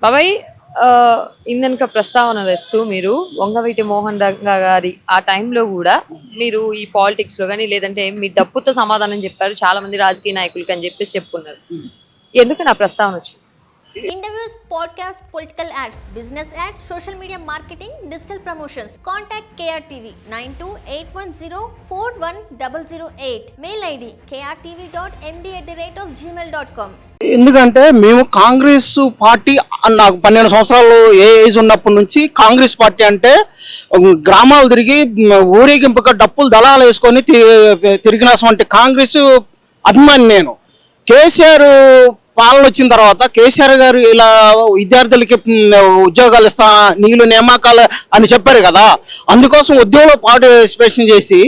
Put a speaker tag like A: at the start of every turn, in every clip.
A: బాబాయ్ ఇందనక ప్రస్తావన వేస్తూ మీరు వంగవీటి మోహన్ రంగా గారి ఆ టైంలో కూడా మీరు ఈ పాలిటిక్స్ లో కానీ లేదంటే మీ డబ్బుతో సమాధానం చెప్పారు చాలా మంది రాజకీయ నాయకులకి అని చెప్పేసి చెప్పుకున్నారు. ఎందుకు నా ప్రస్తావన వచ్చింది?
B: Interviews, podcasts, political ads, business ads, social media marketing, digital promotions. Contact KRTV 9281041008. Mail ID krtv.md@gmail.com.
C: ఎందుకంటే మేము కాంగ్రెస్ పార్టీ నాకు 12 సంవత్సరాలు ఏజ్ ఉన్నప్పటి నుంచి కాంగ్రెస్ పార్టీ అంటే గ్రామాలు తిరిగి ఊరేగింపుగా డప్పులు దళాలు వేసుకొని తిరిగినటువంటి కాంగ్రెస్ అభిమాని నేను. కేసీఆర్ పాలన వచ్చిన తర్వాత కేసీఆర్ గారు ఇలా విద్యార్థులకి ఉద్యోగాలు ఇస్తా నీళ్ళు నియామకాలు అని చెప్పారు కదా, అందుకోసం ఉద్యోగంలో పార్టిసిపేషన్ చేసి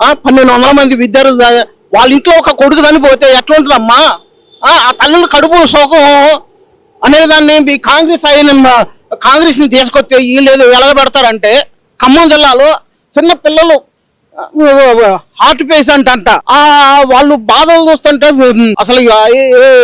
C: 1200 మంది విద్యార్థులు వాళ్ళ ఇంట్లో ఒక కొడుకు చనిపోతే ఎట్లా ఉంటుందమ్మా? ఆ తల్లుల కడుపు శోకం అనేదాన్ని కాంగ్రెస్ని తీసుకొస్తే వీళ్ళు ఏదో వెలగబెడతారంటే ఖమ్మం జిల్లాలో చిన్న పిల్లలు హార్ట్ పేషెంట్ అంట వాళ్ళు బాధలు చూస్తుంటే అసలు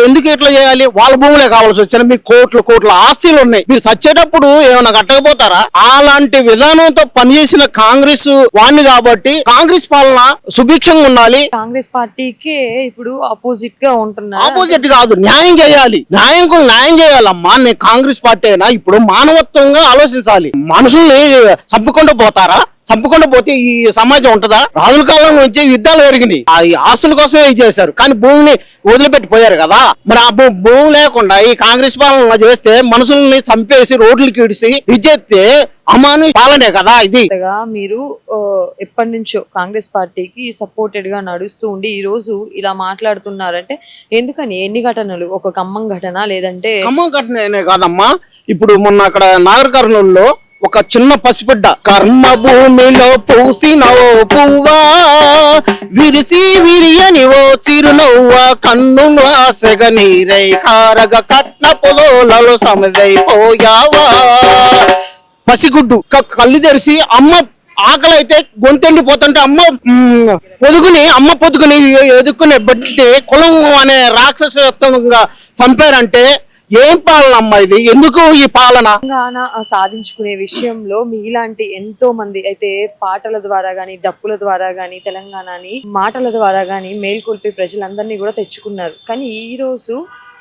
C: ఎందుకు ఇట్లా చేయాలి? వాళ్ళ భూములే కావాల్సి వచ్చిన మీకు కోట్ల ఆస్తులు ఉన్నాయి, మీరు చచ్చేటప్పుడు ఏమైనా కట్టకపోతారా? అలాంటి విధానంతో పనిచేసిన కాంగ్రెస్ వాణ్ణి కాబట్టి కాంగ్రెస్ పాలన సుభిక్షంగా ఉండాలి.
A: కాంగ్రెస్ పార్టీకి ఇప్పుడు ఆపోజిట్ గా ఉంటున్నారు.
C: ఆపోజిట్ కాదు, న్యాయం చేయాలి. న్యాయం చేయాలమ్మా. నేను కాంగ్రెస్ పార్టీ అయినా ఇప్పుడు మానవత్వంగా ఆలోచించాలి. మనుషుల్ని చంపుకుండా పోతారా? చంపుకుండా పోతే ఈ సమాజం ఉంటుందా? రాజుల కాలం నుంచి యుద్ధాలు జరిగినాయి, ఆ ఆస్తుల కోసమే ఇది చేశారు, కానీ భూమిని వదిలిపెట్టిపోయారు కదా. మరి ఆ భూమి లేకుండా ఈ కాంగ్రెస్ పాలన చేస్తే మనుషుల్ని చంపేసి రోడ్లకి ఇడిసి ఇచ్చేస్తే అమాను పాలనే కదా ఇది.
A: మీరు ఎప్పటి నుంచో కాంగ్రెస్ పార్టీకి సపోర్టెడ్ గా నడుస్తూ ఉండి ఈ రోజు ఇలా మాట్లాడుతున్నారంటే ఎందుకని? ఎన్ని ఘటనలు? ఒక ఖమ్మం ఘటన లేదంటే
C: ఖమ్మం ఘటనే కాదమ్మా, ఇప్పుడు మొన్న అక్కడ నాగర్ కర్నూలులో ఒక చిన్న పసిబిడ్డ కర్మ భూమిలో పూసిన ఓ పువ్వా విరిసి విరియని ఓ చిరునవ్వా కన్నులు ఆశగ నీరై కారగ కట్న పొదోలలో సమదైపోయావా. పసిగుడ్డు కళ్ళు తెరిసి అమ్మ ఆకలి అయితే గొంతెండిపోతుంటే అమ్మ పొదుగుని ఎదుక్కునే బట్టి కులం అనే రాక్షసత్వంగా చంపారంటే ఏం పాలన అమ్మా ఇది? ఎందుకు ఈ పాలన?
A: తెలంగాణ సాధించుకునే విషయంలో మీలాంటి ఎంతో మంది అయితే పాటల ద్వారా గాని డప్పుల ద్వారా గాని తెలంగాణని మాటల ద్వారా గాని మేల్కొల్పి ప్రజలందరినీ కూడా తెచ్చుకున్నారు. కానీ ఈ రోజు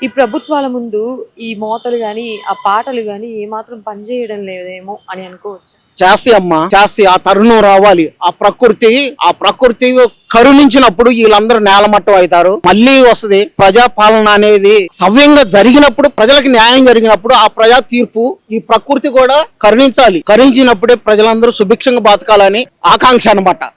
A: ఈ ప్రభుత్వాల ముందు ఈ మోతలు గాని ఆ పాటలు గాని ఏమాత్రం పనిచేయడం లేదేమో అని అనుకోవచ్చు.
C: చేస్తే అమ్మా చేస్తే ఆ తరుణం రావాలి. ఆ ప్రకృతి కరుణించినప్పుడు వీళ్ళందరూ నేలమట్టం అవుతారు. మళ్ళీ వస్తుంది ప్రజాపాలన అనేది సవ్యంగా జరిగినప్పుడు, ప్రజలకు న్యాయం జరిగినప్పుడు ఆ ప్రజా తీర్పు ఈ ప్రకృతి కూడా కరుణించాలి. కరుణించినప్పుడే ప్రజలందరూ సుభిక్షంగా బతకాలని ఆకాంక్ష అన్నమాట.